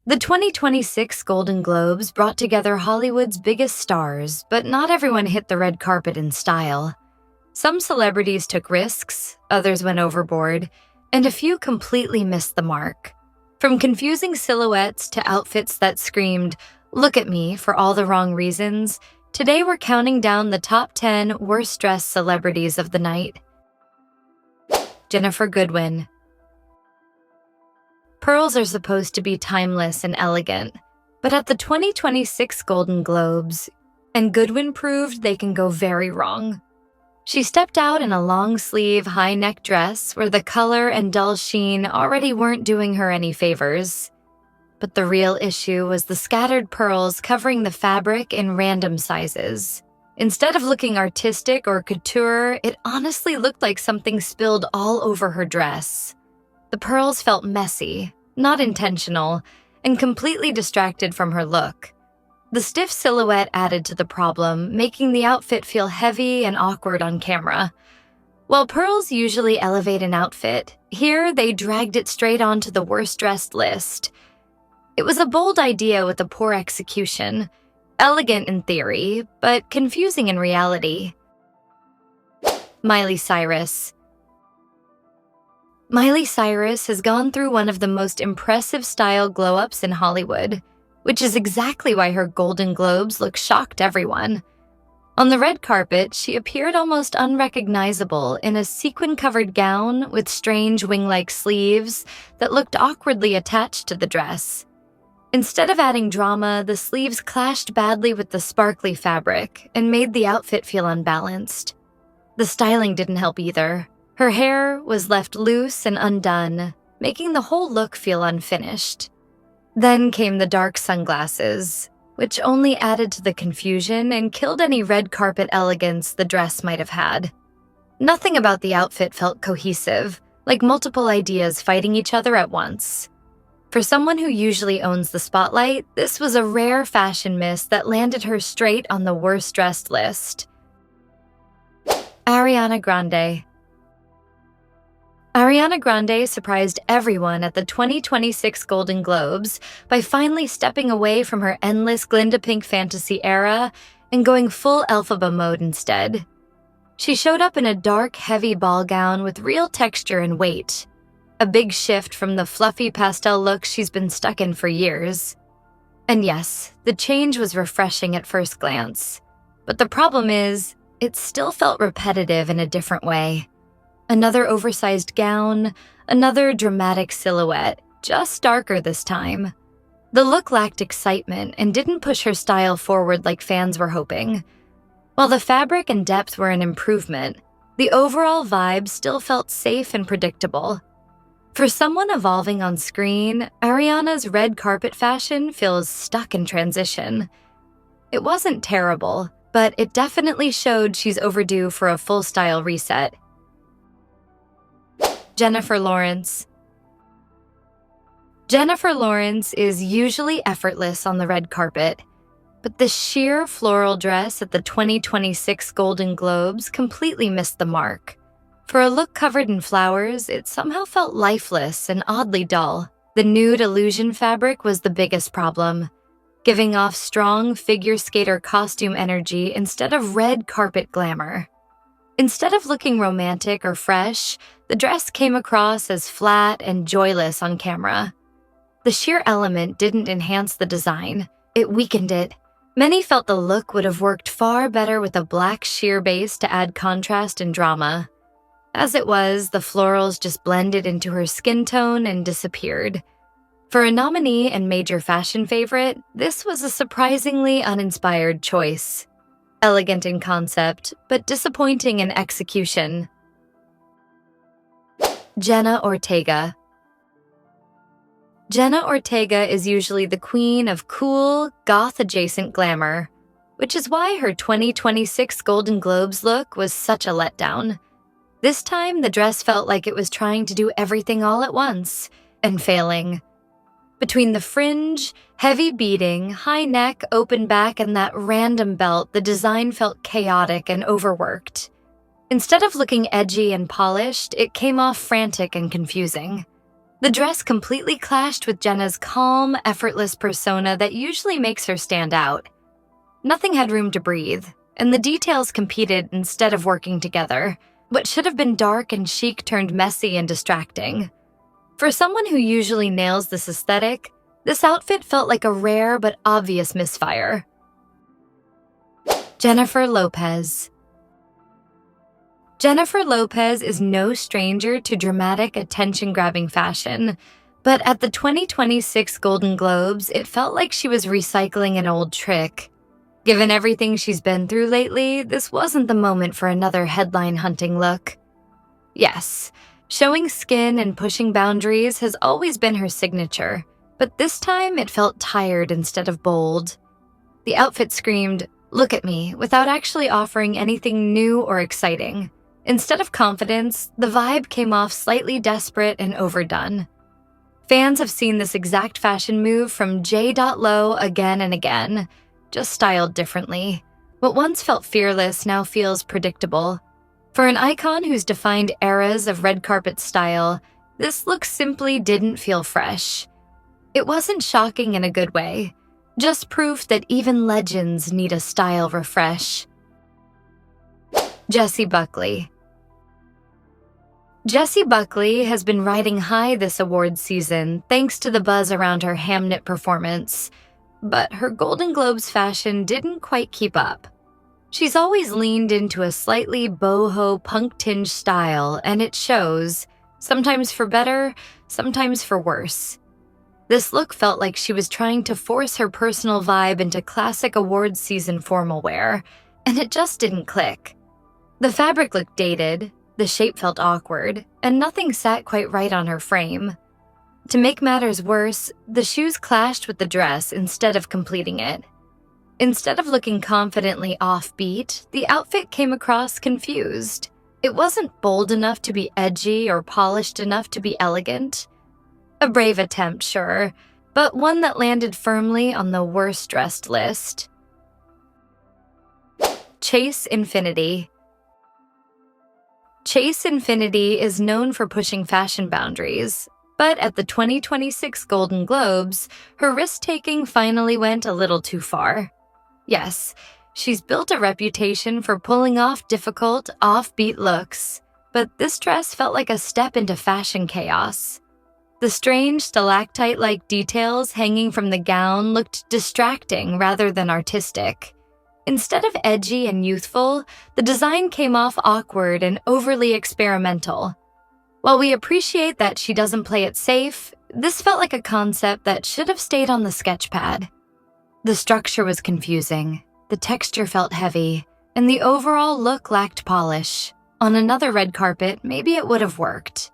The 2026 Golden Globes brought together Hollywood's biggest stars, but not everyone hit the red carpet in style. Some celebrities took risks, others went overboard, and a few completely missed the mark. From confusing silhouettes to outfits that screamed, "Look at me," for all the wrong reasons, today we're counting down the top 10 worst-dressed celebrities of the night. Jennifer Goodwin. Pearls are supposed to be timeless and elegant, but at the 2026 Golden Globes, and Goodwin proved they can go very wrong. She stepped out in a long-sleeve, high-neck dress where the color and dull sheen already weren't doing her any favors. But the real issue was the scattered pearls covering the fabric in random sizes. Instead of looking artistic or couture, it honestly looked like something spilled all over her dress. The pearls felt messy, not intentional, and completely distracted from her look. The stiff silhouette added to the problem, making the outfit feel heavy and awkward on camera. While pearls usually elevate an outfit, here they dragged it straight onto the worst-dressed list. It was a bold idea with a poor execution, elegant in theory, but confusing in reality. Miley Cyrus. Miley Cyrus has gone through one of the most impressive style glow-ups in Hollywood, which is exactly why her Golden Globes look shocked everyone. On the red carpet, she appeared almost unrecognizable in a sequin-covered gown with strange wing-like sleeves that looked awkwardly attached to the dress. Instead of adding drama, the sleeves clashed badly with the sparkly fabric and made the outfit feel unbalanced. The styling didn't help either. Her hair was left loose and undone, making the whole look feel unfinished. Then came the dark sunglasses, which only added to the confusion and killed any red carpet elegance the dress might have had. Nothing about the outfit felt cohesive, like multiple ideas fighting each other at once. For someone who usually owns the spotlight, this was a rare fashion miss that landed her straight on the worst-dressed list. Ariana Grande. Ariana Grande surprised everyone at the 2026 Golden Globes by finally stepping away from her endless Glinda Pink fantasy era and going full Elphaba mode instead. She showed up in a dark, heavy ball gown with real texture and weight, a big shift from the fluffy pastel look she's been stuck in for years. And yes, the change was refreshing at first glance, but the problem is, it still felt repetitive in a different way. Another oversized gown, another dramatic silhouette, just darker this time. The look lacked excitement and didn't push her style forward like fans were hoping. While the fabric and depth were an improvement, the overall vibe still felt safe and predictable. For someone evolving on screen, Ariana's red carpet fashion feels stuck in transition. It wasn't terrible, but it definitely showed she's overdue for a full style reset. Jennifer Lawrence. Jennifer Lawrence is usually effortless on the red carpet, but the sheer floral dress at the 2026 Golden Globes completely missed the mark. For a look covered in flowers, it somehow felt lifeless and oddly dull. The nude illusion fabric was the biggest problem, giving off strong figure skater costume energy instead of red carpet glamour. Instead of looking romantic or fresh, the dress came across as flat and joyless on camera. The sheer element didn't enhance the design, it weakened it. Many felt the look would have worked far better with a black sheer base to add contrast and drama. As it was, the florals just blended into her skin tone and disappeared. For a nominee and major fashion favorite, this was a surprisingly uninspired choice. Elegant in concept, but disappointing in execution. Jenna Ortega. Jenna Ortega is usually the queen of cool, goth-adjacent glamour, which is why her 2026 Golden Globes look was such a letdown. This time, the dress felt like it was trying to do everything all at once, and failing. Between the fringe, heavy beading, high neck, open back, and that random belt, the design felt chaotic and overworked. Instead of looking edgy and polished, it came off frantic and confusing. The dress completely clashed with Jenna's calm, effortless persona that usually makes her stand out. Nothing had room to breathe, and the details competed instead of working together. What should have been dark and chic turned messy and distracting. For someone who usually nails this aesthetic, this outfit felt like a rare but obvious misfire. Jennifer Lopez. Jennifer Lopez is no stranger to dramatic, attention-grabbing fashion, but at the 2026 Golden Globes, it felt like she was recycling an old trick. Given everything she's been through lately, this wasn't the moment for another headline-hunting look. Yes, showing skin and pushing boundaries has always been her signature, but this time it felt tired instead of bold. The outfit screamed, "Look at me," without actually offering anything new or exciting. Instead of confidence, the vibe came off slightly desperate and overdone. Fans have seen this exact fashion move from J.Lo again and again, just styled differently. What once felt fearless now feels predictable. For an icon who's defined eras of red carpet style, this look simply didn't feel fresh. It wasn't shocking in a good way, just proof that even legends need a style refresh. Jessie Buckley. Jessie Buckley has been riding high this awards season thanks to the buzz around her Hamnet performance, but her Golden Globes fashion didn't quite keep up. She's always leaned into a slightly boho punk-tinged style, and it shows, sometimes for better, sometimes for worse. This look felt like she was trying to force her personal vibe into classic awards season formal wear, and it just didn't click. The fabric looked dated, the shape felt awkward, and nothing sat quite right on her frame. To make matters worse, the shoes clashed with the dress instead of completing it. Instead of looking confidently offbeat, the outfit came across confused. It wasn't bold enough to be edgy or polished enough to be elegant. A brave attempt, sure, but one that landed firmly on the worst-dressed list. Chase Infinity. Chase Infinity is known for pushing fashion boundaries, but at the 2026 Golden Globes, her risk-taking finally went a little too far. Yes, she's built a reputation for pulling off difficult, offbeat looks, but this dress felt like a step into fashion chaos. The strange stalactite-like details hanging from the gown looked distracting rather than artistic. Instead of edgy and youthful, the design came off awkward and overly experimental. While we appreciate that she doesn't play it safe, this felt like a concept that should have stayed on the sketchpad. The structure was confusing, the texture felt heavy, and the overall look lacked polish. On another red carpet, maybe it would have worked.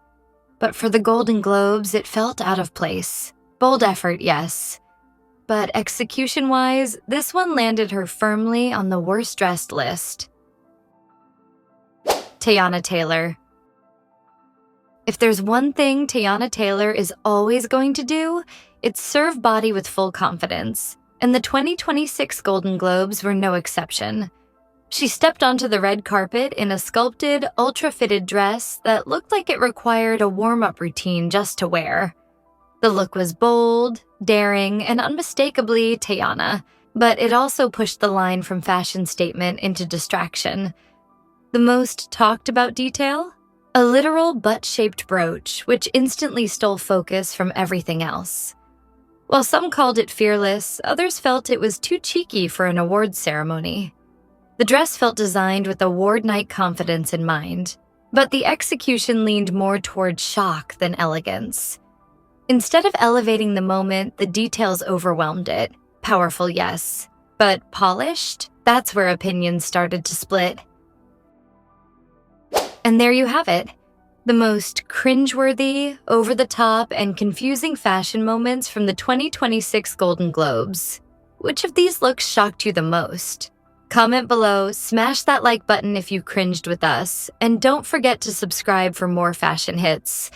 But for the Golden Globes, it felt out of place. Bold effort, yes. But execution-wise, this one landed her firmly on the worst-dressed list. Teyana Taylor. If there's one thing Teyana Taylor is always going to do, it's serve body with full confidence, and the 2026 Golden Globes were no exception. She stepped onto the red carpet in a sculpted, ultra-fitted dress that looked like it required a warm-up routine just to wear. The look was bold, daring, and unmistakably Teyana, but it also pushed the line from fashion statement into distraction. The most talked about detail? A literal butt-shaped brooch, which instantly stole focus from everything else. While some called it fearless, others felt it was too cheeky for an awards ceremony. The dress felt designed with award night confidence in mind, but the execution leaned more toward shock than elegance. Instead of elevating the moment, the details overwhelmed it. Powerful, yes, but polished? That's where opinions started to split. And there you have it. The most cringeworthy, over-the-top, and confusing fashion moments from the 2026 Golden Globes. Which of these looks shocked you the most? Comment below, smash that like button if you cringed with us, and don't forget to subscribe for more fashion hits.